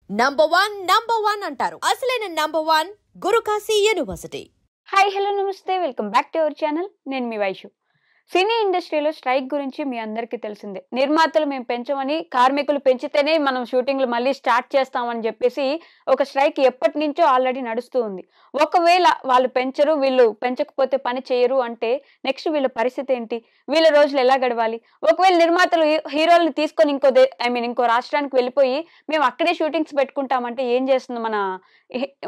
Number one అంటారు. అసలైన number one Gurukashi university. Hi hello నమస్తే welcome back to our channel. నేను మీ వైషు. సినీ ఇండస్ట్రీలో స్ట్రైక్ గురించి మీ అందరికీ తెలిసిందే. నిర్మాతలు మేము పెంచమని, కార్మికులు పెంచితేనే మనం షూటింగ్లు మళ్ళీ స్టార్ట్ చేస్తామని చెప్పేసి ఒక స్ట్రైక్ ఎప్పటి నుంచో ఆల్రెడీ నడుస్తూ ఉంది. ఒకవేళ వాళ్ళు పెంచరు, వీళ్ళు పెంచకపోతే పని చేయరు అంటే నెక్స్ట్ వీళ్ళ పరిస్థితి ఏంటి? వీళ్ళ రోజులు ఎలా గడవాలి? ఒకవేళ నిర్మాతలు హీరోలను తీసుకొని ఇంకో రాష్ట్రానికి వెళ్ళిపోయి మేము అక్కడే షూటింగ్స్ పెట్టుకుంటామంటే ఏం చేస్తుంది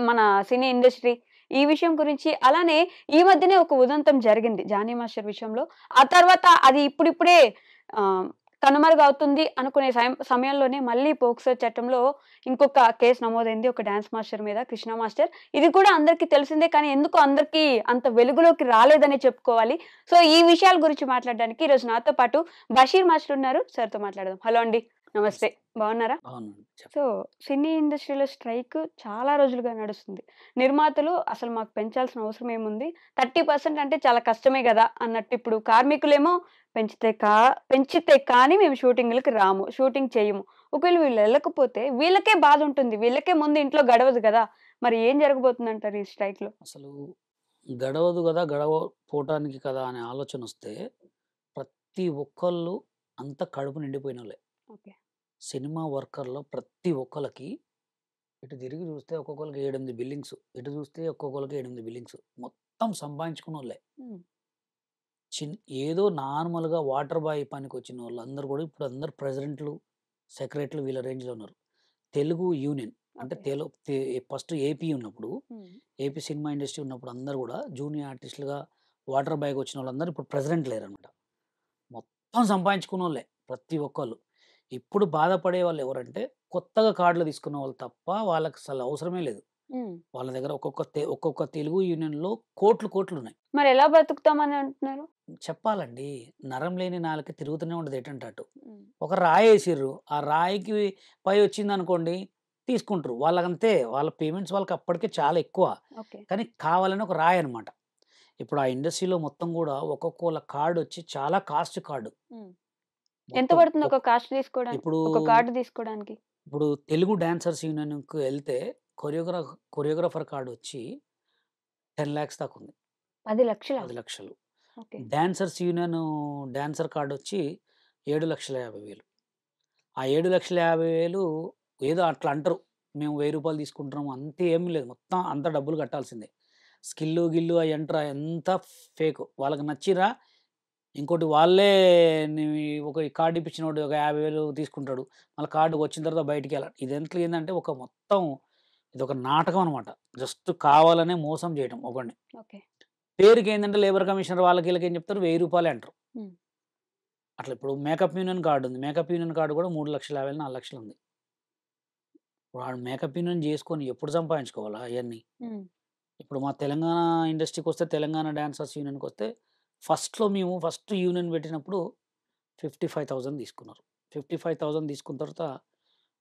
మన సినీ ఇండస్ట్రీ? ఈ విషయం గురించి అలానే ఈ మధ్యనే ఒక ఉదంతం జరిగింది జానీ మాస్టర్ విషయంలో. ఆ తర్వాత అది ఇప్పుడిప్పుడే కనుమరుగవుతుంది అనుకునే సమయంలోనే మళ్ళీ పోక్సో చట్టంలో ఇంకొక కేసు నమోదైంది ఒక డాన్స్ మాస్టర్ మీద, కృష్ణ మాస్టర్. ఇది కూడా అందరికీ తెలిసిందే, కానీ ఎందుకు అందరికీ అంత వెలుగులోకి రాలేదనే చెప్పుకోవాలి. సో ఈ విషయాల గురించి మాట్లాడడానికి ఈరోజు నాతో పాటు బషీర్ మాస్టర్ ఉన్నారు. సార్తో మాట్లాడదాం. హలో అండి, నమస్తే. బాగున్నారా? సో సినీ ఇండస్ట్రీలో స్ట్రైక్ చాలా రోజులుగా నడుస్తుంది. నిర్మాతలు అసలు మాకు పెంచాల్సిన అవసరం ఏముంది, 30% అంటే చాలా కష్టమే కదా అన్నట్టు. ఇప్పుడు కార్మికులేమో పెంచితే కానీ మేము షూటింగ్లకి రాము, షూటింగ్ చేయము. ఒకవేళ వీళ్ళు వెళ్ళకపోతే వీళ్ళకే బాధ ఉంటుంది, వీళ్ళకే ముందు ఇంట్లో గడవదు కదా. మరి ఏం జరగబోతుంది అంటారు ఈ స్ట్రైక్ లో? అసలు గడవదు కదా, గడవపోవటానికి కదా అనే ఆలోచన వస్తే ప్రతి ఒక్కళ్ళు అంత కడుపు నిండిపోయిన వాళ్ళే. ఓకే. సినిమా వర్కర్లో ప్రతి ఒక్కరికి ఇటు తిరిగి చూస్తే ఒక్కొక్కరికి 7-8 బిల్డింగ్స్, ఇటు చూస్తే ఒక్కొక్కరికి 8-8 బిల్డింగ్స్, మొత్తం సంపాదించుకున్న వాళ్ళే. ఏదో నార్మల్గా వాటర్ బాయ్ పనికి వచ్చిన వాళ్ళందరూ కూడా ఇప్పుడు అందరు ప్రెసిడెంట్లు, సెక్రటరీలు వీళ్ళ రేంజ్లో ఉన్నారు. తెలుగు యూనియన్ అంటే ఫస్ట్ ఏపీ ఉన్నప్పుడు, ఏపీ సినిమా ఇండస్ట్రీ ఉన్నప్పుడు అందరూ కూడా జూనియర్ ఆర్టిస్టులుగా వాటర్ బాయ్కి వచ్చిన వాళ్ళందరూ ఇప్పుడు ప్రెసిడెంట్ లేరనమాట. మొత్తం సంపాదించుకున్న వాళ్ళే ప్రతి ఒక్కళ్ళు. ఇప్పుడు బాధపడే వాళ్ళు ఎవరంటే కొత్తగా కార్డులు తీసుకున్న వాళ్ళు తప్ప వాళ్ళకి అసలు అవసరమే లేదు. వాళ్ళ దగ్గర ఒక్కొక్క తెలుగు యూనియన్లో కోట్లు ఉన్నాయి. మరి ఎలా బతుకుతామని అంటున్నారు? చెప్పాలండి, నరం లేని నాలుక తిరుగుతూనే ఉండదు ఎటంటే అటు. ఒక రాయి వేసిర్రు, ఆ రాయికి పై వచ్చింది అనుకోండి తీసుకుంటారు. వాళ్ళకంతే, వాళ్ళ పేమెంట్స్ వాళ్ళకి అప్పటికే చాలా ఎక్కువ. కానీ కావాలని ఒక రాయి అనమాట. ఇప్పుడు ఆ ఇండస్ట్రీలో మొత్తం కూడా ఒక్కొక్క కార్డు వచ్చి చాలా కాస్ట్ కార్డు. ఎంత పడుతుంది ఒక కాస్ట్ తీసుకోవడానికి, ఇప్పుడు ఒక కార్డు తీసుకోవడానికి? ఇప్పుడు తెలుగు డాన్సర్స్ యూనియన్కి వెళ్తే కొరియోగ్రాఫర్ కార్డు వచ్చి 10 lakhs దాకా ఉంది. 10 లక్షలు? 10 లక్షలు. డాన్సర్స్ యూనియన్ డాన్సర్ కార్డు వచ్చి 7,50,000. ఆ 7,50,000 ఏదో అట్లా అంటారు, మేము 1000 రూపాయలు తీసుకుంటున్నాము, అంతే ఏమీ లేదు, మొత్తం అంత డబ్బులు కట్టాల్సిందే. గిల్లు అవి అంటారా, ఎంత ఫేక్. వాళ్ళకి నచ్చిరా ఇంకోటి వాళ్ళే ఒక కార్డు ఇప్పించినోడు ఒక 50,000 తీసుకుంటాడు, మళ్ళీ కార్డు వచ్చిన తర్వాత బయటికి వెళ్ళాలి. ఇదంతా ఏంటంటే ఒక మొత్తం ఇది ఒక నాటకం అనమాట. జస్ట్ కావాలనే మోసం చేయడం ఒకడిని. పేరుకి ఏంటంటే లేబర్ కమిషనర్ వాళ్ళకి వీళ్ళకి ఏం చెప్తారు, 1000 రూపాయలు అంటారు. అట్లా ఇప్పుడు మేకప్ యూనియన్ కార్డు ఉంది, మేకప్ యూనియన్ కార్డు కూడా 3,50,000 4 లక్షలు ఉంది. వాడు మేకప్ యూనియన్ చేసుకొని ఎప్పుడు సంపాదించుకోవాలా అవన్నీ? ఇప్పుడు మా తెలంగాణ ఇండస్ట్రీకి వస్తే, తెలంగాణ డాన్సర్స్ యూనియన్కి వస్తే మేము ఫస్ట్ యూనియన్ పెట్టినప్పుడు 55,000 తీసుకున్నారు. 55,000 తీసుకున్న తర్వాత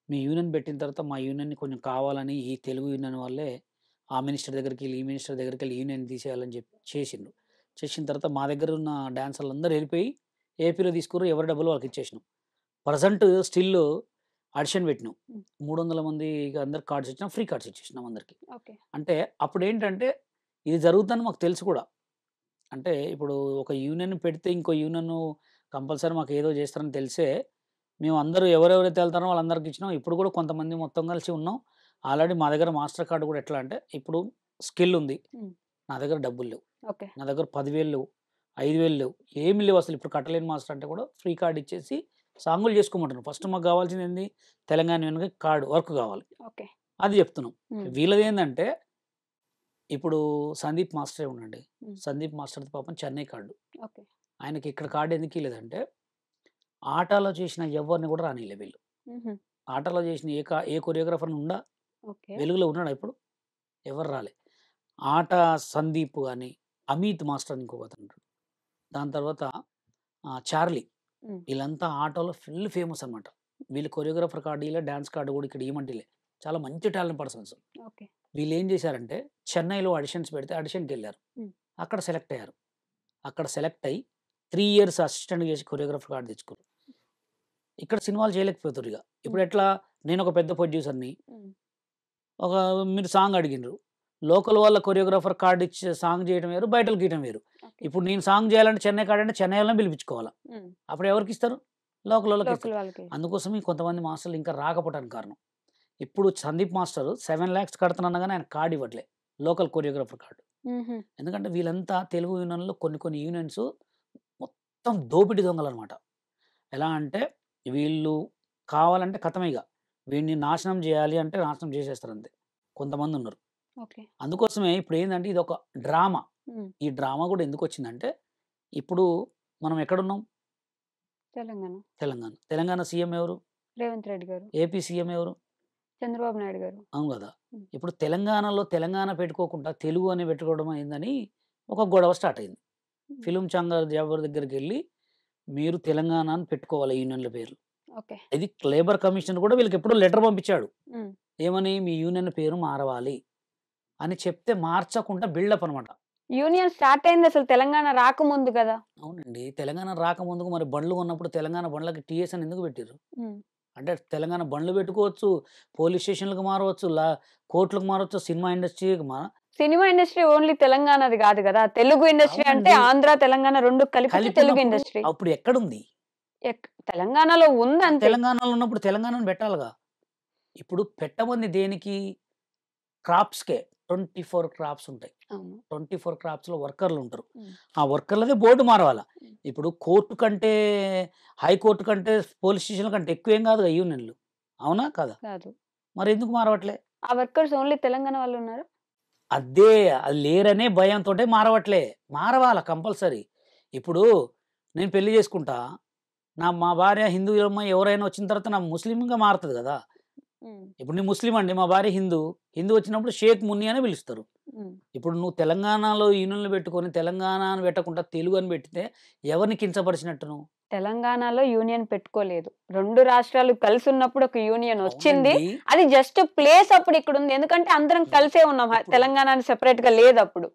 మీ యూనియన్ పెట్టిన తర్వాత మా యూనియన్ని కొంచెం కావాలని ఈ తెలుగు యూనియన్ వాళ్ళే ఆ మినిస్టర్ దగ్గరికి వెళ్ళి, ఈ మినిస్టర్ దగ్గరికి వెళ్ళి యూనియన్ తీసేయాలని చెప్పి చేసిన తర్వాత మా దగ్గర ఉన్న డాన్సర్లు అందరూ వెళ్ళిపోయి ఏపీలో తీసుకున్నారు. ఎవరి డబ్బులు వాళ్ళకి ఇచ్చేసినాం. ప్రజెంట్ స్టిల్ ఆడిషన్ పెట్టినాం, 300 మందికి అందరికి కార్డ్స్ ఇచ్చినాం, ఫ్రీ కార్డ్స్ ఇచ్చేసినాం అందరికి. అంటే అప్పుడు ఏంటంటే ఇది జరుగుతుందని మాకు తెలుసు కూడా. అంటే ఇప్పుడు ఒక యూనియన్ పెడితే ఇంకో యూనియన్ కంపల్సరీ మాకు ఏదో చేస్తారని తెలిసే మేము అందరూ ఎవరెవరైతే వెళ్తారో వాళ్ళందరికి ఇచ్చినాం. ఇప్పుడు కూడా కొంతమంది మొత్తం కలిసి ఉన్నాం. ఆల్రెడీ మా దగ్గర మాస్టర్ కార్డు కూడా ఎట్లా అంటే, ఇప్పుడు స్కిల్ ఉంది, నా దగ్గర డబ్బులు లేవు, నా దగ్గర 10,000 లేవు, 5,000 లేవు, ఏమి లేవు అసలు. ఇప్పుడు కట్టలేని మాస్టర్ అంటే కూడా ఫ్రీ కార్డు ఇచ్చేసి సాంగులు చేసుకోమంటున్నాం. ఫస్ట్ మాకు కావాల్సింది ఏంది, తెలంగాణ యూనియన్కి కార్డు వర్క్ కావాలి, అది చెప్తున్నాం. వీళ్ళది ఏంటంటే ఇప్పుడు సందీప్ మాస్టరే ఉండండి, సందీప్ మాస్టర్ పాపం చెన్నై కార్డు, ఆయనకి ఇక్కడ కార్డు ఎందుకు లేదంటే ఆటలో చేసిన ఎవరిని కూడా రానిలే వీళ్ళు. ఆటలో చేసిన ఏ కొరియోగ్రాఫర్ ఉండా, వెలుగులో ఉన్నాడా ఇప్పుడు? ఎవరు రాలే. ఆట సందీప్ కానీ, అమిత్ మాస్టర్ అని ఇంకొక అతను ఉంటాడు, దాని తర్వాత చార్లీ, వీళ్ళంతా ఆటోలో ఫుల్ ఫేమస్ అనమాట. వీళ్ళు కొరియోగ్రాఫర్ కార్డు ఇలా, డాన్స్ కార్డు కూడా ఇక్కడ ఏమంటే చాలా మంచి టాలెంట్ పర్సన్స్. వీళ్ళు ఏం చేశారంటే చెన్నైలో ఆడిషన్స్ పెడితే ఆడిషన్కి వెళ్ళారు, అక్కడ సెలెక్ట్ అయ్యారు. అక్కడ సెలెక్ట్ అయ్యి 3 years అసిస్టెంట్ చేసి కొరియోగ్రాఫర్ కార్డు తెచ్చుకోరు. ఇక్కడ సినిమాలు చేయలేకపోతారు. ఇక ఇప్పుడు ఎట్లా నేను ఒక పెద్ద ప్రొడ్యూసర్ని, ఒక మీరు సాంగ్ అడిగినారు, లోకల్ వాళ్ళ కొరియోగ్రాఫర్ కార్డు ఇచ్చి సాంగ్ చేయడం వేరు, బయటకు గీయడం వేరు. ఇప్పుడు నేను సాంగ్ చేయాలంటే చెన్నై కార్డు అంటే చెన్నై వాళ్ళని పిలిపించుకోవాలా, అప్పుడు ఎవరికి ఇస్తారు? లోకల్ వాళ్ళకి ఇస్తారు. లోకల్ వాళ్ళకి. అందుకోసం ఈ కొంతమంది మాస్టర్లు ఇంకా రాకపోవడానికి కారణం, ఇప్పుడు సందీప్ మాస్టర్ 7 lakhs కడుతున్నా కానీ ఆయన కార్డు ఇవ్వట్లే, లోకల్ కొరియోగ్రాఫర్ కార్డు. ఎందుకంటే వీళ్ళంతా తెలుగు యూనియన్లో కొన్ని యూనియన్స్ మొత్తం దోపిడి దొంగలు అనమాట. ఎలా అంటే వీళ్ళు కావాలంటే కథమేగా, వీడిని నాశనం చేయాలి అంటే నాశనం చేసేస్తారు అంతే. కొంతమంది ఉన్నారు. ఓకే. అందుకోసమే ఇప్పుడు ఏంటంటే ఇది ఒక డ్రామా. ఈ డ్రామా కూడా ఎందుకు వచ్చిందంటే, ఇప్పుడు మనం ఎక్కడున్నాం? తెలంగాణ. తెలంగాణ. తెలంగాణ సీఎం ఎవరు? రేవంత్ రెడ్డి గారు. ఏపీ సీఎం ఎవరు? చంద్రబాబు నాయుడు గారు. అవును కదా. ఇప్పుడు తెలంగాణలో తెలంగాణ పెట్టుకోకుండా తెలుగు అని పెట్టుకోవడం అయిందని ఒక గొడవ స్టార్ట్ అయింది. ఫిలిం ఛాంబర్ జాబర్ దగ్గరికి వెళ్ళి మీరు తెలంగాణ అని పెట్టుకోవాలి యూనియన్ల పేర్లు. ఓకే. ఇది లేబర్ కమిషన్ కూడా వీళ్ళకి ఎప్పుడో లెటర్ పంపించాడు, ఏమని మీ యూనియన్ పేరు మారవాలి అని చెప్తే మార్చకుండా బిల్డప్ అనమాట. యూనియన్ స్టార్ట్ అయింది అసలు తెలంగాణ రాకముందు కదా. అవునండి, తెలంగాణ రాకముందుకు మరి బండ్లు కొన్నప్పుడు తెలంగాణ బండ్లకి టీఎస్ అని ఎందుకు పెట్టారు? అంటే తెలంగాణ బండ్లు పెట్టుకోవచ్చు, పోలీస్ స్టేషన్లకు మారవచ్చు, కోర్టులకు మారవచ్చు, సినిమా ఇండస్ట్రీకి సినిమా ఇండస్ట్రీ ఓన్లీ తెలంగాణది కాదు కదా, తెలుగు ఇండస్ట్రీ అంటే ఆంధ్ర తెలంగాణ రెండు కలిపి తెలుగు ఇండస్ట్రీ. అప్పుడు ఎక్కడుంది? తెలంగాణలో ఉంది అంతే. తెలంగాణలో ఉన్నప్పుడు తెలంగాణను పెట్టాలిగా. ఇప్పుడు పెట్టమంది దేనికి? క్రాప్స్కే. 24 క్రాప్స్ ఉంటాయి. 24 క్రాప్స్ లో వర్కర్లు ఉంటారు. ఆ వర్కర్లదే బోర్డు మారవాలా. ఇప్పుడు కోర్టు కంటే, హైకోర్టు కంటే, పోలీస్ స్టేషన్ కంటే ఎక్కువ ఏం కాదు యూనియన్లు, అవునా కదా? కాదు. మరి ఎందుకు మారవట్లే? ఆ వర్కర్స్ ఓన్లీ తెలంగాణ వాళ్ళు ఉన్నారు. అదే అది లేరనే భయంతో మారవట్లే. మారవాలా కంపల్సరీ. ఇప్పుడు నేను పెళ్లి చేసుకుంటా, మా భార్య హిందూ అమ్మాయి ఎవరైనా వచ్చిన తర్వాత నా ముస్లింగా మారుతుంది కదా. ఇప్పుడు నీ ముస్లిం అండి, మా భార్య హిందూ వచ్చినప్పుడు షేక్ మున్ని అని పిలుస్తారు. ఇప్పుడు నువ్వు తెలంగాణలో యూనియన్లు పెట్టుకొని తెలంగాణ అని పెట్టకుండా తెలుగు అని పెట్టితే ఎవరిని కించపరిచినట్టు? నువ్వు తెలంగాణలో యూనియన్ పెట్టుకోలేదు, రెండు రాష్ట్రాలు కలిసి ఉన్నప్పుడు ఒక యూనియన్ వచ్చింది. అది జస్ట్ ప్లేస్ అప్పుడు ఇక్కడ ఉంది, ఎందుకంటే అందరం కలిసే ఉన్నాం, తెలంగాణ సెపరేట్ గా లేదు అప్పుడు,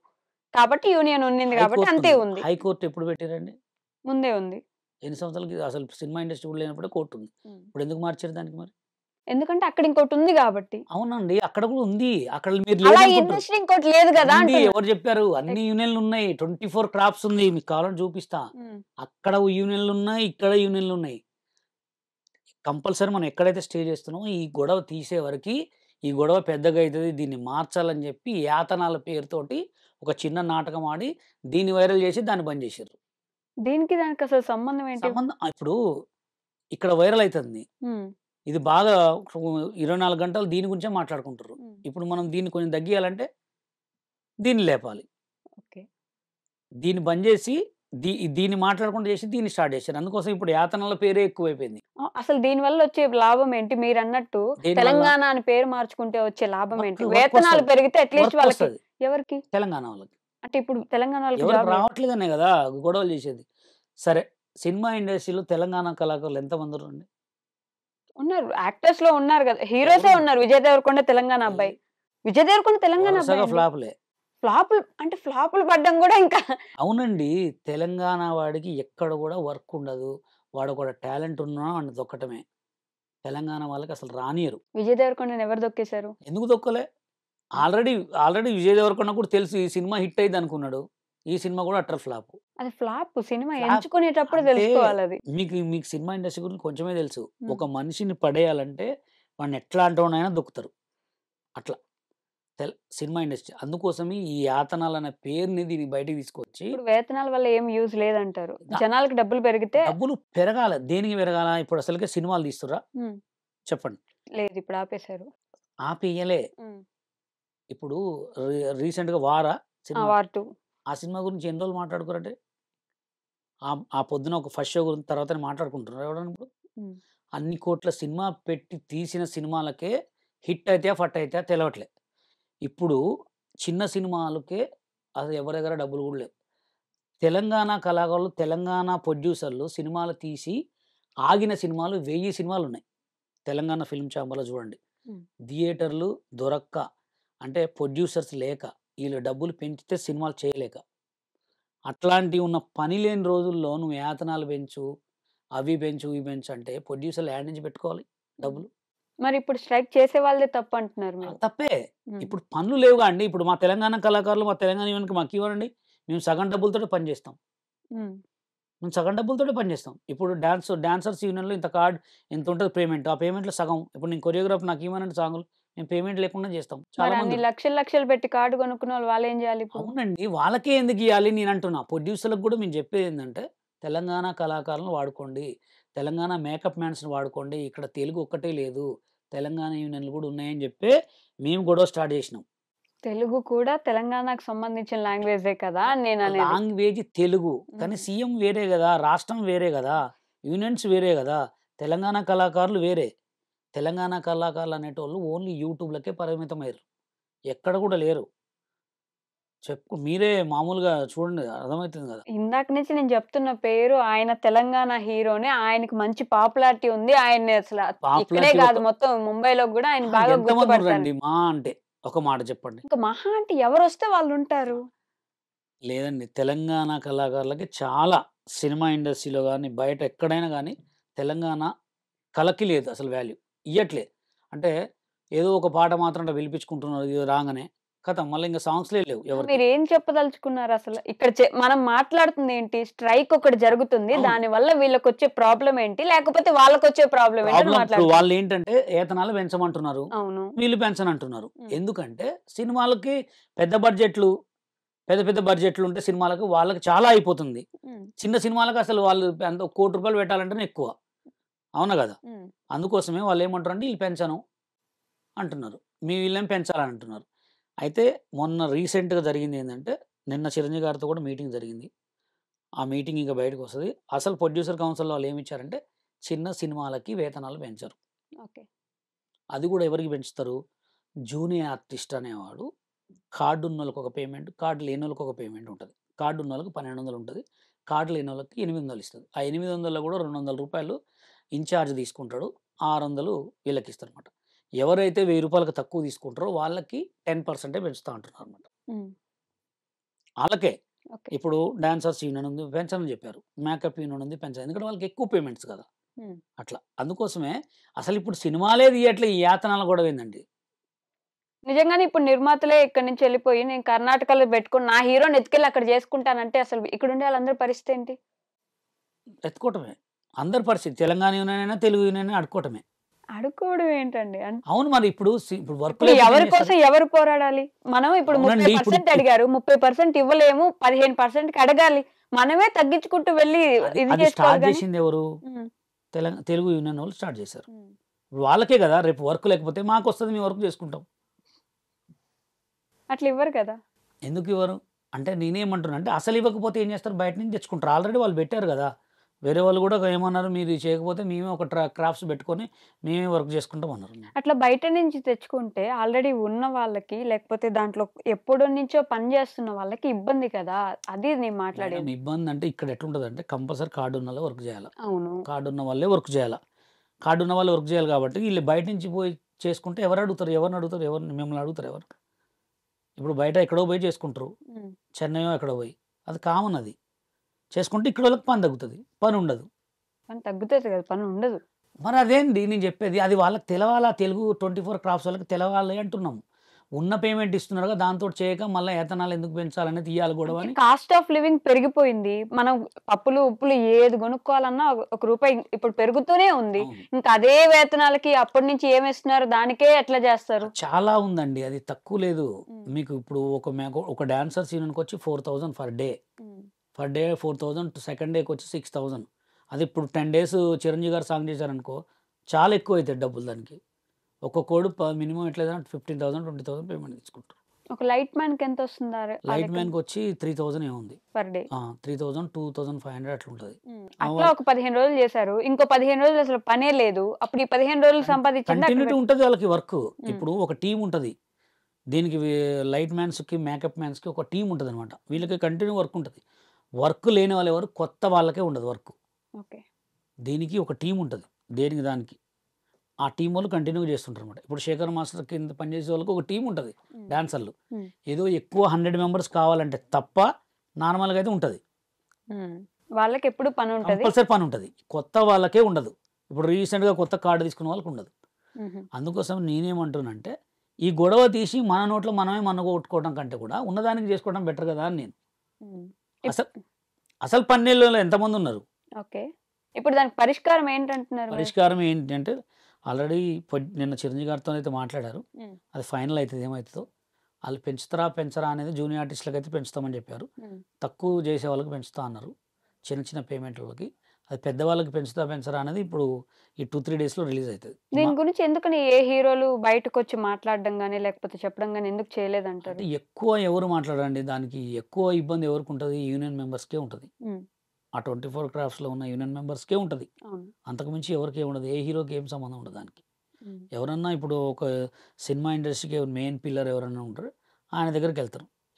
కాబట్టి యూనియన్ ఉన్నింది కాబట్టి అంతే ఉంది. హైకోర్టు ఎప్పుడు పెట్టారండి? ముందే ఉంది. ఎన్ని సంవత్సరాలకి? అసలు సినిమా ఇండస్ట్రీ కూడా లేనప్పుడే కోర్టు ఉంది. ఇప్పుడు ఎందుకు మార్చారు దానికి? మరి ఎందుకంటే అక్కడ ఇంకోటి ఉంది కాబట్టి. అవునండి, అక్కడ కూడా ఉంది. అక్కడ మీరు ఇండస్ట్రీ ఇంకోటి లేదు కదా. ఎవరు చెప్పారు? అన్ని యూనియన్లు ఉన్నాయి. 24 క్రాప్స్ ఉంది, మీకు కావాలని చూపిస్తా. అక్కడ యూనియన్లు ఉన్నాయి, ఇక్కడ యూనియన్లు ఉన్నాయి. కంపల్సరీ మనం ఎక్కడైతే స్టే చేస్తున్నామో ఈ గొడవ తీసే వరకు ఈ గొడవ పెద్దగా అవుతుంది, దీన్ని మార్చాలని చెప్పి యాతనాల పేరుతోటి ఒక చిన్న నాటకం ఆడి దీన్ని వైరల్ చేసి దాన్ని బంద్ చేశారు. దీనికి దానికి అసలు సంబంధం ఏంటి? సంబంధం ఇప్పుడు ఇక్కడ వైరల్ అవుతుంది, ఇది బాగా 24 గంటలు దీని గురించే మాట్లాడుకుంటారు. ఇప్పుడు మనం దీన్ని కొంచెం తగ్గియాలంటే దీన్ని లేపాలి. దీన్ని బంద్ చేసి దీన్ని మాట్లాడకుండా చేసి దీన్ని స్టార్ట్ చేశారు. అందుకోసం ఇప్పుడు యాతనల పేరే ఎక్కువైపోయింది. అసలు దీని వల్ల వచ్చే లాభం ఏంటి? మీరు అన్నట్టు తెలంగాణ అని పేరు మార్చుకుంటే వచ్చే లాభం ఏంటి? వేతనాలు పెరిగితే అట్లీస్ట్ వాళ్ళకి, ఎవరికి? తెలంగాణ వాళ్ళకి. అంటే ఇప్పుడు తెలంగాణ వాళ్ళకి రావట్లేదనే కదా గొడవలు చేసేది. సరే, సినిమా ఇండస్ట్రీలో తెలంగాణ కళాకారులు ఎంతమంది ఉన్నారు? యాక్టర్స్ లో ఉన్నారు కదా, హీరోసే ఉన్నారు. విజయ్ దేవరకొండ తెలంగాణ అబ్బాయి, విజయ్ దేవరకొండ తెలంగాణ అబ్బాయి. ఫ్లాపులు పడ్డం కూడా ఇంకా. అవునండి, తెలంగాణ వాడికి ఎక్కడ కూడా వర్క్ ఉండదు, వాడు కూడా టాలెంట్ ఉన్నా అని దొక్కటమే. తెలంగాణ వాళ్ళకి అసలు రానియరు. విజయ్ దేవరకొండని ఎవరు దొక్కేశారు? ఎందుకు దొక్కలే? ఆల్రెడీ విజయ్ దేవరకొండ కూడా తెలుసు ఈ సినిమా హిట్ అయింది అనుకున్నాడు. ఈ సినిమా కూడా అట్టర్ ఫ్లాప్. అది ఫ్లాప్. సినిమా ఎంచుకునేటప్పుడు తెలుసుకోవాలి. అది మీకు సినిమా ఇండస్ట్రీ గురించి కొంచెమే తెలుసు. ఒక మనిషిని పడేయాలంటే వాడిని ఎట్లాంటి వాడినైనా దొక్కుతారు. అట్లా సినిమా ఇండస్ట్రీ. అందుకోసమే ఈ యాతనాలు అనే పేరుని దీనికి బయటకు తీసుకొచ్చి, ఇప్పుడు వేతనాల వల్ల ఏం యూజ్ లేదంటారు. జనాలకు డబ్బులు పెరిగితే, డబ్బులు పెరగాల. దేనికి పెరగాల? ఇప్పుడు అసలుకే సినిమాలు తీస్తురా చెప్పండి? లేదు, ఇప్పుడు ఆపేశారు. ఆపేయలే. ఇప్పుడు రీసెంట్ గా వార్ 2 ఆ సినిమా గురించి ఎన్ని రోజులు మాట్లాడుకోరంటే, ఆ పొద్దున ఒక ఫస్ట్ షో గురించి తర్వాత మాట్లాడుకుంటున్నారు ఎవడన్నా. ఇప్పుడు అన్ని కోట్ల సినిమా పెట్టి తీసిన సినిమాలకే హిట్ అయితే ఫట్ అయితే తెలవట్లే. ఇప్పుడు చిన్న సినిమాలకే అది ఎవరి దగ్గర డబ్బులు కూడా లేవు. తెలంగాణ కళాకారులు, తెలంగాణ ప్రొడ్యూసర్లు సినిమాలు తీసి ఆగిన సినిమాలు 1000 సినిమాలు ఉన్నాయి తెలంగాణ ఫిల్మ్ ఛాంబర్లో. చూడండి, థియేటర్లు దొరక్క, అంటే ప్రొడ్యూసర్స్ లేక, వీళ్ళు డబ్బులు పెంచితే సినిమాలు చేయలేక, అట్లాంటివి ఉన్న పని లేని రోజుల్లో నువ్వు యాతనాలు పెంచు, అవి పెంచు, ఇవి పెంచు అంటే ప్రొడ్యూసర్లు యాడ్ నుంచి పెట్టుకోవాలి డబ్బులు. మరి ఇప్పుడు స్ట్రైక్ చేసే వాళ్ళదే తప్పు అంటున్నారు మీరు. తప్పే. ఉమ్, ఇప్పుడు పనులు లేవుగా అండి. ఇప్పుడు మా తెలంగాణ కళాకారులు, మా తెలంగాణ యూనియన్‌కి మాకు ఇవ్వరండి. మేము సగం డబ్బులతోటే పని చేస్తాం. ఉమ్, మేము సగం డబ్బులతోటే పని చేస్తాం. ఇప్పుడు డాన్సర్స్ యూనియన్‌లో ఇంత ఇంత ఉంటది పేమెంట్. ఆ పేమెంట్‌లో సగం ఇప్పుడు నేను కొరియోగ్రాఫర్ నాకు ఇవ్వనండి సాంగులు. మేము పేమెంట్ లేకుండా చేస్తాం. చాలా మరి అన్ని మంది లక్షలు లక్షలు పెట్టి కార్డు కొనుక్కున్న వాళ్ళు ఏం చేయాలి ఇప్పుడు? అవునండి. వాళ్ళకే ఎందుకు ఇయ్యాలి నేనంటున్నా. ప్రొడ్యూసర్‌లకు గూడా మేము చెప్పేదేందంటే, తెలంగాణ కళాకారులను వాడుకోండి. తెలంగాణ మేకప్ మ్యాన్స్‌ని వాడుకోండి. ఇక్కడ తెలుగు ఒక్కటే లేదు. తెలంగాణ యూనియన్‌లు గూడా ఉన్నాయని జెప్పే మేము గొడవ స్టార్ట్ జేసినాం. తెలుగు కూడా తెలంగాణకు సంబంధించిన లాంగ్వేజే కదా అని నేను అనేది. లాంగ్వేజ్ తెలుగు. కానీ ఉమ్, సీఎం వేరే గదా! రాష్ట్రం వేరే గదా! యూనియన్స్ వేరే గదా! తెలంగాణ కళాకారులు వేరే. తెలంగాణ కళాకారులు అనేటోళ్ళు ఓన్లీ యూట్యూబ్‌లకే పరిమితమయ్యిర్రు. ఎక్కడ గూడా లేరు. మీరే మామూలుగా చూడండి అర్థమైతుంది గదా! ఇందాక నుంచి నేను చెప్తున్న పేరు ఆయన తెలంగాణ హీరోనే. ఆయనకి మంచి పాపులారిటీ ఉంది. ఆయన్ని అసలు ఇక్కడే పాపులారిటీ కాదు మొత్తం ముంబైలో కూడా ఆయన బాగా ఎంతమంది గుర్తుపడతారు. ఉండ్రండి మా అంటే? ఒక మాట చెప్పండి. ఇంకా మహా అంటే ఎవరొస్తే వాళ్ళుంటారు. లేదండి. తెలంగాణ కళాకారులకి చాలా సినిమా ఇండస్ట్రీలో గాని, బయట ఎక్కడైనా గాని తెలంగాణ కళకి లేదు అసలు వాల్యూ. ఇయ్యట్లే. అంటే ఏదో ఒక పాట మాత్రం అట్లా పిలిపించుకుంటున్నారు ఇది రాంగానే. ఖతం మళ్ళీ ఇంక సాంగ్స్‌లే లేవు ఎవరికీ. మీరేం చెప్పదలుచుకున్నారు అసలు? ఇక్కడ మనం మాట్లాడుతుంది ఏంటి? స్ట్రైక్ ఒకటి జరుగుతుంది. అవును. దానివల్ల వీళ్ళకొచ్చే ప్రాబ్లమ్ ఏంటి? లేకపోతే వాళ్ళకొచ్చే ప్రాబ్లమ్ ఏంటి అని ప్రాబ్లమ్ ఇప్పుడు మాట్లాడుతున్నారు. వాళ్ళేంటంటే ఏతనాలు పెంచమంటున్నారు. అవును. వీళ్ళు పెంచనంటున్నారు. హ్మ్. ఎందుకంటే సినిమాలకి పెద్ద బడ్జెట్‌లు, పెద్ద పెద్ద బడ్జెట్‌లుంటే సినిమాలకు వాళ్ళకి చాలా అయిపోతుంది. హ్మ్. చిన్న సినిమాలకు అసలు వాళ్ళు ఎంత ₹1,00,00,000 పెట్టాలంటేనే ఎక్కువ. అవునా గదా! హ్మ్. అందుకోసమే వాళ్ళేమంటారంటే ఈళ్ళు పెంచను అంటున్నారు. వీళ్ళేమో పెంచాలని అంటున్నారు. అయితే మొన్న రీసెంట్‌గా జరిగిందేందంటే, నిన్న చిరంజీవి గారితో కూడా మీటింగ్ జరిగింది. ఆ మీటింగ్ ఇంక బయటకొస్తది. అసలు ప్రొడ్యూసర్ కౌన్సిల్‌లో వాళ్ళేమిచ్చారంటే, చిన్న సినిమాలకి వేతనాలు పెంచరు. ఓకే. అది గూడా ఎవరికి పెంచుతారు? జూనియర్ ఆర్టిస్ట్ అనేవాడు కార్డున్నోళ్ళకి ఒక పేమెంట్, కార్డ్ లేనోళ్ళకి ఒక పేమెంట్ ఉంటది. కార్డున్నోళ్ళకి 1,200 ఉంటది. కార్డ్ లేనోళ్ళకి 800 ఇస్తది. ఆ 800లో కూడా రూ. 200 ఇన్‌చార్జ్ తీసుకుంటాడు. 600 వీళ్ళకిస్తారనమాట. ఎవరైతే రూ. 1000కి తక్కువ తీసుకుంటారో వాళ్ళకి 10% పెంచుతా అంటున్నారనమాట. హ్మ్. ఆళ్ళకే. ఓకే. ఇప్పుడు డాన్సర్స్ యూనియన్ ఉంది పెంచనని చెప్పారు. మేకప్ యూనియన్ ఉంది పెంచను. ఎందుకంటే వాళ్ళకి ఎక్కువ పేమెంట్స్ కదా! హ్మ్. అట్లా. అందుకోసమే అసలిప్పుడు సినిమాలే తీయట్లే ఈ యాతనాల గొడవేందండి? నిజంగానే ఇప్పుడు నిర్మాతలే ఇక్కడి నుంచి ఎళ్ళిపోయి నేను కర్ణాటకలో పెట్టుకొని నా హీరోని ఎత్తుకెళ్ళి అక్కడ చేసుకుంటానంటే అసలు ఇక్కడుండే వాళ్ళందరి పరిస్థితి ఏంటి? ఎత్తుకోవటమే. అందరి పరిస్థితి తెలంగాణ యూనియన్ అయినా, తెలుగు యూనియన్ అయినా అడుక్కోవటమే. అడుక్కోవడం ఏంటండి? అవును మరి ఇప్పుడు వర్క్ ఇప్పుడు లేకపోతే ఏం ఎవరి చేస్తారు? కోసం ఎవరు పోరాడాలి? మనం ఇప్పుడు అవునండి. ఇప్పుడు 30% అడిగారు. 30% ఇవ్వలేము. 15%కి అడగాలి. మనమే తగ్గించుకుంటూ వెళ్లి ఇది అది చేసుకోవాలి స్టార్ట్ గాని. చేసిందెవరు? హ్మ్. తెలుగు యూనియన్ వాళ్ళు స్టార్ట్ చేశారు. హ్మ్. వాళ్ళకే గదా! రేపు వర్క్ లేకపోతే మాకొస్తది మేము వర్క్ చేసుకుంటాం. అట్లా ఇవ్వరు కదా! ఎందుకివ్వరు? అంటే నేనేమంటున్నా అంటే అసలు ఇవ్వకపోతే ఏం చేస్తారు? బయట నుంచి తెచ్చుకుంటారు. ఆల్రెడీ వాళ్ళు పెట్టారు గదా! వేరే వాళ్ళు గూడా ఏమన్నారు? మీరు ఇది చేయకపోతే మేమే ఒక క్రాఫ్ట్స్ పెట్టుకొని మేమే వర్క్ చేసుకుంటాం అన్నారు. అట్లా బయట నుంచి తెచ్చుకుంటే ఆల్రెడీ ఉన్న వాళ్ళకి లేకపోతే దాంట్లో ఎప్పటినుంచో పని చేస్తున్న వాళ్ళకి ఇబ్బంది కదా! అది నేను మేడం మాట్లాడేది. ఇబ్బందంటే ఇక్కడ ఎట్లుంటదంటే కంపల్సరీ కార్డున్నోళ్ళే వర్క్ జేయాల. అవును. కార్డున్న వాళ్ళే వర్క్ జేయాల. కార్డున్న వాళ్ళు వర్క్ జేయాలి కాబట్టి ఈళ్ళు బయట నుంచి పోయి చేసుకుంటే ఎవరడుగుతారు? ఎవరినడుగుతారు? మిమ్మల్ని అడుగుతారు ఎవరు? ఇప్పుడు బయట ఎక్కడో పోయి చేసుకుంటారు. హ్మ్. చెన్నైయో ఎక్కడో పోయి. అది కామన్ అది. చేసుకుంటే ఇక్కడోళ్ళకి పని తగ్గుతది. పనుండదు. పని తగ్గుతది కదా! పని ఉండదు. మరి అదేండి నేను చెప్పేది. అది వాళ్ళకి తెలవాలా తెలుగు 24 క్రాఫ్ట్స్ వాళ్ళకి తెలవాలి అంటున్నాం. ఉన్న పేమెంట్ ఇస్తున్నారుగా దాంతోటి చేయక మళ్ళా ఏతనాలు ఎందుకు పెంచాలనేది ఇయ్యాలి గొడవ అంటే అని కాస్ట్ ఆఫ్ లివింగ్ పెరిగిపోయింది. మనం పప్పులు, ఉప్పులు ఏది కొనుక్కోవాలన్నా ఒక రూపాయి ఇప్పుడు పెరుగుతూనే ఉంది. అవును. ఇంకా అదే వేతనాలకి అప్పటి నుంచి ఏమిస్తున్నారు? దానికే ఎట్లా చేస్తారు? చాలా ఉందండి. అది తక్కువ లేదు. హ్మ్. మీకు ఇప్పుడు ఒక డాన్సర్స్ యూనియన్‌కొచ్చి 4,000 పర్ డే. హ్మ్. పర్ డే 4,000 సెకండ్ డేకొచ్చి 6,000 అది ఇప్పుడు 10 డేస్ చిరంజీవి గారు సాంగ్ చేశారనుకో చాలా ఎక్కువైతాయి డబ్బులు దానికి. ఒక్కొక్కోడు మినిమమ్ ఎట్లా లేదన్నా 15,000, 20,000 పేమెంట్ తీసుకుంటారు. ఒక లైట్ మ్యాన్‌కి ఎంతొస్తుంది ఆ లైట్ లెక్కన? మ్యాన్‌కొచ్చి 3,000 ఏమో ఉంది. Per day. 3,000, 2,500 అట్లుంటది. హ్మ్. ఆ! అట్లా ఒక 15 రోజులు చేశారు. ఇంకో 15 రోజులు అసలు పనే లేదు. అప్పుడు ఈ 15 రోజులు సంపాదించింది అక్కడ కంటిన్యూటీ ఉంటది వాళ్ళకి వర్క్. హ్మ్. ఇప్పుడు ఒక టీమ్ ఉంటది. దీనికి లైట్ మ్యాన్స్‌కి, మేకప్ మ్యాన్స్‌కి ఒక టీమ్ ఉంటదనమాట. వీళ్ళకి కంటిన్యూ వర్క్ ఉంటది. వర్క్ లేని వాళ్ళెవరు కొత్త వాళ్ళకే ఉండదు వర్క్. ఓకే. దీనికి ఒక టీమ్ ఉంటది. దేనికి దానికి. ఆ టీమ్ వాళ్ళు కంటిన్యూగా చేస్తుంటారనమాట. ఇప్పుడు శేఖర్ మాస్టర్ కింద పనిచేసే వాళ్ళకి ఒక టీమ్ ఉంటది. హ్మ్. డాన్సర్లు. హ్మ్. ఏదో ఎక్కువ 100 మెంబర్స్ కావాలంటే తప్ప నార్మల్‌గా అయితే ఉంటది. హ్మ్. వాళ్ళకెప్పుడు పనుంటది. కంపల్సరీ పనుంటది. కొత్త వాళ్ళకే ఉండదు. ఇప్పుడు రీసెంట్‌గా కొత్త కార్డ్ తీసుకున్న వాళ్ళకుండదు. అందుకోసం నేనేమంటున్నానంటే ఈ గొడవ తీసి మన నోట్లో మనమే కొట్టుకోవడం కంటే కూడా ఉన్నదానికి చేసుకోవడం బెటర్ కదా అని నేను. అసలు అసలు పన్నెల్లో ఎంతమంది ఉన్నారు? ఓకే. ఇప్పుడు దానికి పరిష్కారం ఏంటంటున్నారు? పరిష్కారం ఏంటంటే ఆల్రెడీ నిన్న చిరంజీవి గారితో అయితే మాట్లాడారు. అది ఫైనల్ అవుతుంది ఏమవుతుందో. వాళ్ళు పెంచరా అనేది జూనియర్ ఆర్టిస్టులకు అయితే పెంచుతామని చెప్పారు. తక్కువ చేసే వాళ్ళకి పెంచుతా అన్నారు, చిన్న చిన్న పేమెంట్లకి. అది పెద్దవాళ్ళకి పెంచరా అనేది ఇప్పుడు ఈ 2-3 డేస్లో రిలీజ్ అవుతుంది. దీని గురించి ఎందుకని ఏ హీరోలు బయటకు వచ్చి మాట్లాడడం కానీ లేకపోతే చెప్పడం కానీ ఎందుకు చేయలేదంటారు? అంటే ఎక్కువ ఎవరు మాట్లాడండి, దానికి ఎక్కువ ఇబ్బంది ఎవరికి ఉంటుంది? యూనియన్ మెంబర్స్కే ఉంటుంది. ఆ 24 క్రాఫ్ట్స్లో ఉన్న యూనియన్ మెంబర్స్కే ఉంటుంది. అంతకుమించి ఎవరికి ఉండదు. ఏ హీరోకి ఏం సంబంధం ఉండదు దానికి. ఎవరన్నా ఇప్పుడు ఒక సినిమా ఇండస్ట్రీకి మెయిన్ పిల్లర్ ఎవరన్నా ఉంటారు, ఆయన దగ్గరికి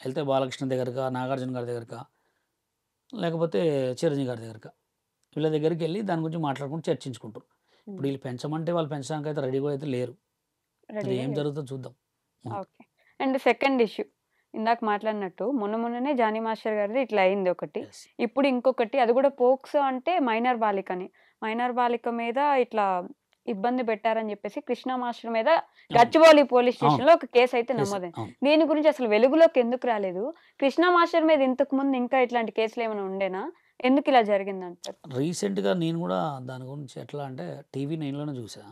వెళ్తే బాలకృష్ణ దగ్గరకా, నాగార్జున గారి దగ్గరకా, లేకపోతే చిరంజీవి గారి దగ్గరకా, వీళ్ళ దగ్గరికి వెళ్ళి దాని గురించి మాట్లాడుకుంటూ చర్చించుకుంటారు. ఇప్పుడు వీళ్ళు పెంచమంటే వాళ్ళు పెంచడానికి అయితే రెడీగా అయితే లేరు. అది ఏం జరుగుతుందో చూద్దాం. ఓకే. అండ్ సెకండ్ ఇష్యూ ఇందాక మాట్లాడినట్టు మొన్ననే జానీ మాస్టర్ గారిది ఇట్లా అయింది ఒకటి. ఇప్పుడు ఇంకొకటి, అది కూడా పోక్సో అంటే మైనర్ బాలిక మీద ఇట్లా ఇబ్బంది పెట్టారని చెప్పేసి కృష్ణ మాస్టర్ మీద గచ్చిబౌలి పోలీస్ స్టేషన్ లో ఒక కేసు అయితే నమోదైంది. దీని గురించి అసలు వెలుగులోకి ఎందుకు రాలేదు? కృష్ణ మాస్టర్ మీద ఇంతకు ముందు ఇంకా ఇట్లాంటి కేసులు ఏమైనా ఉండేనా? ఎందుకు ఇలా జరిగింది అంటారు? రీసెంట్గా నేను కూడా దాని గురించి ఎట్లా అంటే TV9లోనే చూసా.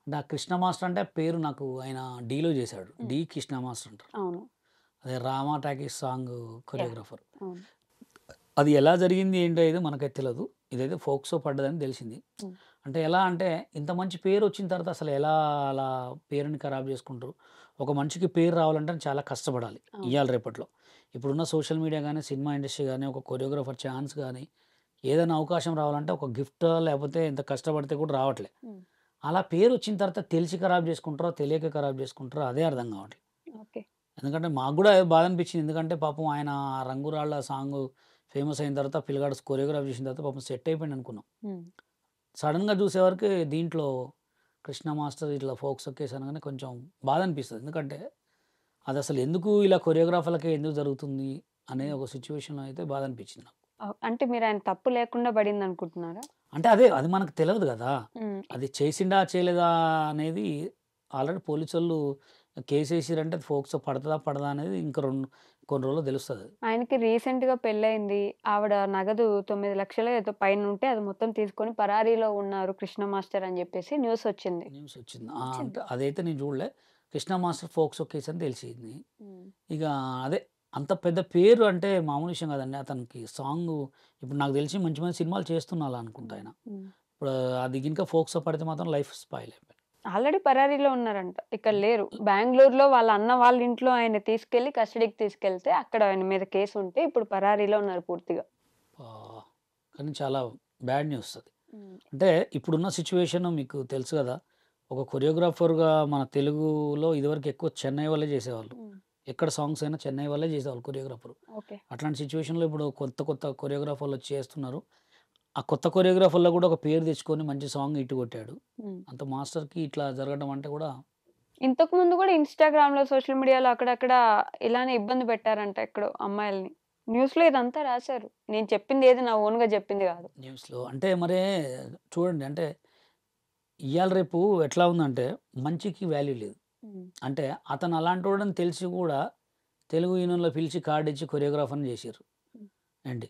అంటే ఆ కృష్ణ మాస్టర్ అంటే పేరు నాకు ఆయన డీలో చేశాడు. డి కృష్ణ మాస్టర్ అంటారు. అవును. అదే రామా టాకీస్ సాంగ్ కొరియోగ్రాఫర్. అది ఎలా జరిగింది ఏంటో మనకైతే తెలియదు. ఇదైతే ఫోక్సో పడ్డదని తెలిసింది. అంటే ఎలా అంటే ఇంత మంచి పేరు వచ్చిన తర్వాత అసలు ఎలా అలా పేరుని ఖరాబ్ చేసుకుంటారు? ఒక మనిషికి పేరు రావాలంటే చాలా కష్టపడాలి ఇవాళ రేపట్లో. ఇప్పుడున్న సోషల్ మీడియా కానీ, సినిమా ఇండస్ట్రీ కానీ, ఒక కొరియోగ్రాఫర్ ఛాన్స్ కానీ, ఏదైనా అవకాశం రావాలంటే ఒక గిఫ్ట్ లేకపోతే ఎంత కష్టపడితే కూడా రావట్లే. అలా పేరు వచ్చిన తర్వాత తెలిసి ఖరాబ్ చేసుకుంటారో తెలియక ఖరాబ్ చేసుకుంటారో అదే అర్థం కావట్లేదు. ఎందుకంటే మాకు కూడా బాధ అనిపించింది. ఎందుకంటే పాపం ఆయన రంగురాళ్ళ సాంగ్ ఫేమస్ అయిన తర్వాత పిల్లగాడు కొరియోగ్రాఫ్ చేసిన తర్వాత పాపం సెట్ అయిపోయింది అనుకున్నాం. సడన్గా చూసేవరకు దీంట్లో కృష్ణ మాస్టర్ ఇట్లా ఫోక్స్ కేసు అనగానే కొంచెం బాధ అనిపిస్తుంది. ఎందుకంటే అది అసలు ఎందుకు ఇలా కొరియోగ్రాఫర్లకే ఎందుకు జరుగుతుంది అనే ఒక సిచ్యువేషన్లో అయితే బాధ అనిపించింది నాకు. అంటే మీరు ఆయన తప్పు లేకుండా పడింది అనుకుంటున్నారా? అంటే అది మనకు తెలియదు కదా, అది చేసిండా చేయలేదా అనేది. ఆల్రెడీ పోలీసు వాళ్ళు కేసు వేసిరంటే ఫోక్స్ పడదా అనేది ఇంకా కొన్ని రోజులు తెలుస్తుంది. ఆయనకి రీసెంట్గా పెళ్ళయింది. ఆవిడ నగదు 9 లక్షలు ఏదో పైన ఉంటే అది మొత్తం తీసుకొని పరారీలో ఉన్నారు కృష్ణ మాస్టర్ అని చెప్పేసి న్యూస్ వచ్చింది. అంటే అదైతే నేను చూడలే. కృష్ణ మాస్టర్ ఫోక్సో కేసు అని తెలిసింది. ఇక అదే అంత పెద్ద పేరు అంటే మామూలు విషయం కదండి. అతనికి సాంగ్ ఇప్పుడు నాకు తెలిసి మంచి మంచి సినిమాలు చేస్తున్నా అనుకుంటా ఆయన. ఇప్పుడు అది ఇంకా ఫోక్సో పడితే మాత్రం లైఫ్ స్పాయిల్ అయిపోయింది. ఆల్రెడీ పరారీలో ఉన్నారంట, ఇక్కడ లేరు. బెంగళూరులో వాళ్ళ అన్న వాళ్ళ ఇంట్లో ఆయన తీసుకెళ్లి కస్టడీకి తీసుకెళ్తే అక్కడ ఆయన మీద కేసు ఉంటే ఇప్పుడు పరారీలో ఉన్నారు పూర్తిగా. కానీ చాలా బ్యాడ్ న్యూస్ అది. అంటే ఇప్పుడున్న సిచ్యువేషన్ మీకు తెలుసు కదా. ఒక కొరియోగ్రాఫర్గా మన తెలుగులో ఇదివరకు ఎక్కువ చెన్నై వాళ్ళే చేసేవాళ్ళు. ఎక్కడ సాంగ్స్ అయినా చెన్నై వాళ్ళే చేసేవాళ్ళు కొరియోగ్రాఫర్. అట్లాంటి సిచ్యువేషన్లో ఇప్పుడు కొత్త కొరియోగ్రాఫర్లు చేస్తున్నారు. ఆ కొత్త కొరియోగ్రాఫర్లో కూడా ఒక పేరు తెచ్చుకొని మంచి సాంగ్ ఇటు కొట్టాడు. అంత మాస్టర్కి ఇట్లా జరగడం అంటే కూడా. ఇంతకు ముందు కూడా ఇన్స్టాగ్రామ్ లో సోషల్ మీడియాలో అక్కడక్కడ ఇలానే ఇబ్బంది పెట్టారంట ఎక్కడో అమ్మాయిల్ని. న్యూస్ లో ఇదంతా రాశారు. నేను చెప్పింది ఏది నా ఓన్ గా చెప్పింది కాదు. న్యూస్లో అంటే మరే చూడండి, అంటే ఇవాళ రేపు ఎట్లా ఉందంటే మంచికి వాల్యూ లేదు. అంటే అతను అలాంటి వాడని తెలిసి కూడా తెలుగు యూనియన్లో పిలిచి కార్డు ఇచ్చి కొరియోగ్రాఫర్ని చేశారు అండి.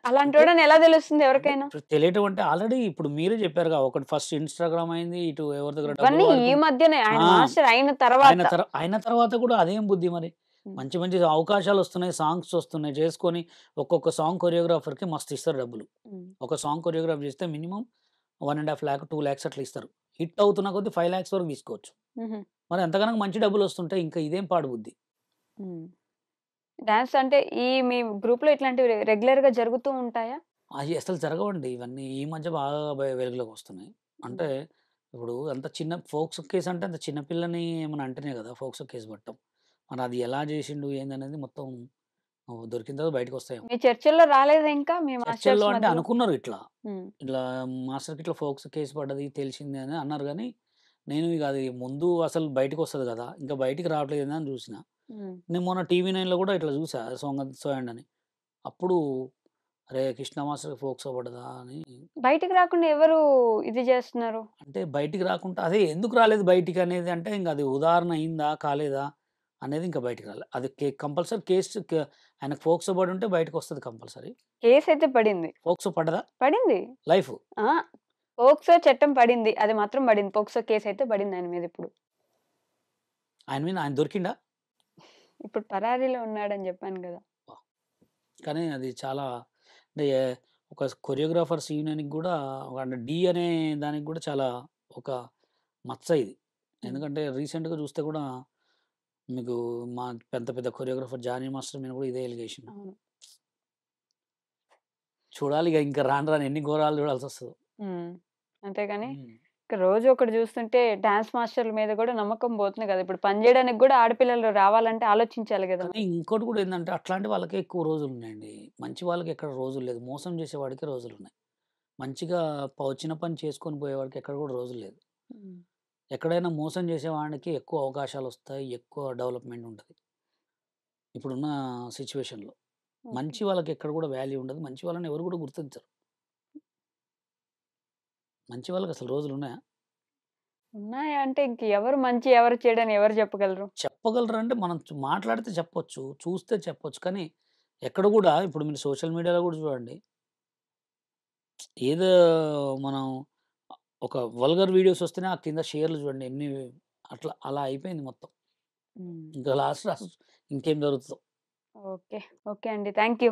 అలాంటి వాడని ఎలా తెలుస్తుంది ఎవరికైనా? తెలియటం అంటే ఆల్రెడీ ఇప్పుడు మీరే చెప్పారు కదా, ఒకటి ఫస్ట్ ఇన్స్టాగ్రామ్ అయింది, ఇటు ఎవరి దగ్గర ఈ మధ్యనే ఆయన మాస్టర్ అయిన తర్వాత కూడా అదేం బుద్ధి మరి. మంచి మంచి అవకాశాలు వస్తున్నాయి, సాంగ్స్ వస్తున్నాయి, చేసుకొని ఒక్కొక్క సాంగ్ కొరియోగ్రాఫర్కి మస్తు ఇస్తారు డబ్బులు. ఒక సాంగ్ కొరియోగ్రాఫ్ చేస్తే మినిమం 1.5 lakh 2 lakhs అట్లా ఇస్తారు. హిట్ అవుతున్న కొద్ది 5 lakhs వరకు తీసుకోవచ్చు. మరి అంతకన్నా మంచి డబ్బులు వస్తుంటాయి, ఇంకా ఇదేం పాడు బుద్ధి. డాన్స్ అంటే మీ గ్రూప్ లో ఇట్లాంటివి రెగ్యులర్ గా జరుగుతూ ఉంటాయా? అవి అసలు జరగవండి. ఇవన్నీ ఈ మధ్య బాగా వెలుగులోకి వస్తున్నాయి. అంటే ఇప్పుడు అంత చిన్న ఫోక్స్ కేసు అంటే అంత చిన్నపిల్లని ఏమైనా అంటేనే కదా ఫోక్స్ కేసు పట్టం. మరి అది ఎలా చేసిండు ఏందనేది మొత్తం దొరికిన తర్వాత బయటకు వస్తాయి. మీ చర్చల్లో రాలేదు ఇంకా? మీ చర్చల్లో అంటే అనుకున్నారు ఇట్లా మాస్టర్కి ఇట్లా ఫోక్స్ కేసు పడ్డది తెలిసింది అని అన్నారు. కానీ నేను ఇక అది ముందు అసలు బయటకు వస్తుంది కదా, ఇంకా బయటికి రావట్లేదు అని చూసిన. నేను మొన్న TV9లో కూడా ఇట్లా చూసా సోంగ్ సోయండ్ అని. అప్పుడు అరే కృష్ణ మాస్టర్ ఫోక్సో పడదా అని. బయటికి రాకుండా ఎవరు ఇది చేస్తున్నారు? అంటే బయటికి రాకుండా అదే ఎందుకు రాలేదు బయటికి అనేది అంటే ఇంక అది ఉదాహరణ అయిందా? కాలేదా? అనేది ఇంకా బయటికి రాలే. అది కంపల్సరీ కేసు ఆయనకు ఫోక్సో పడి ఉంటే బయటకొస్తది కంపల్సరీ. కేసయితే పడింది. ఫోక్సో పడదా? పడింది. లైఫ్. ఆ! పోక్సో చట్టం పడింది. అది మాత్రం పడింది. పోక్సో కేసయితే పడింది ఆయన మీద ఇప్పుడు. ఆయన మీద ఆయన దొరికిండా? ఇప్పుడు పరారీలో ఉన్నాడని జెప్పాను గదా! కానీ అది చాలా అంటే ఒక కొరియోగ్రాఫర్స్ యూనియన్‌కి గూడా అంటే ఢీ అనే దానికి గూడా చాలా ఒక మచ్చ ఇది. హ్మ్. ఎందుకంటే రీసెంట్‌గా చూస్తే గూడా మీకు మా పెద్ద పెద్ద కొరియోగ్రాఫర్ 'జానీ మాస్టర్' మీద గూడా ఇదే ఎలిగేషన్. అవును. చూడాలి ఇగ ఇంకా రాను రాను ఎన్ని ఘోరాలు చూడాల్సొస్తదో. హ్మ్. అంతేగాని హ్మ్. ఇక రోజు ఒకటి జూస్తుంటే డాన్స్ మాస్టర్‌ల మీద గూడా నమ్మకం పోతుంది గదా! ఇప్పుడు పని జేయడానికి గూడా ఆడపిల్లలు రావాలంటే ఆలోచించాలి గదా! కానీ మరి. ఇంకోటి గూడా ఏందంటే అట్లాంటి వాళ్ళకే ఎక్కువ రోజులున్నాయండి. మంచి వాళ్ళకి ఎక్కడ రోజులు లేదు. మోసం చేసేవాడికే రోజులున్నాయి. మంచిగా వచ్చిన పని చేసుకొని పోయేవాడికి ఎక్కడ గూడా రోజులు లేదు. హ్మ్. ఎక్కడైనా మోసం చేసేవాడికి ఎక్కువ అవకాశాలొస్తాయి. ఎక్కువ డెవలప్‌మెంట్ ఉంటది. ఇప్పుడున్న సిట్యుయేషన్‌లో. ఓకే. మంచి వాళ్ళకి ఎక్కడ గూడా వాల్యూ ఉండదు. మంచి వాళ్ళని ఎవరు గూడా గుర్తించరు. మంచి వాళ్ళకసలు రోజులున్నాయా? ఉన్నాయా అంటే ఇంక ఎవరు మంచి, ఎవరు చెడని ఎవరు జెప్పగలరు? చెప్పగలరంటే మనం మాట్లాడితే చెప్పొచ్చు. చూస్తే చెప్పొచ్చు. కానీ ఎక్కడ గూడా ఇప్పుడు మీరు సోషల్ మీడియాలో గూడా చూడండి. ఏదో మనం ఒక వల్గర్ వీడియోస్ వస్తేనే ఆ కింద షేర్‌లు చూడండి ఎన్ని అట్లా అలా అయిపోయింది మొత్తం. హ్మ్. ఇంకా లాస్ట్ ఇంకేం జరుగుతదో. ఓకే. ఓకే అండి. Thank you.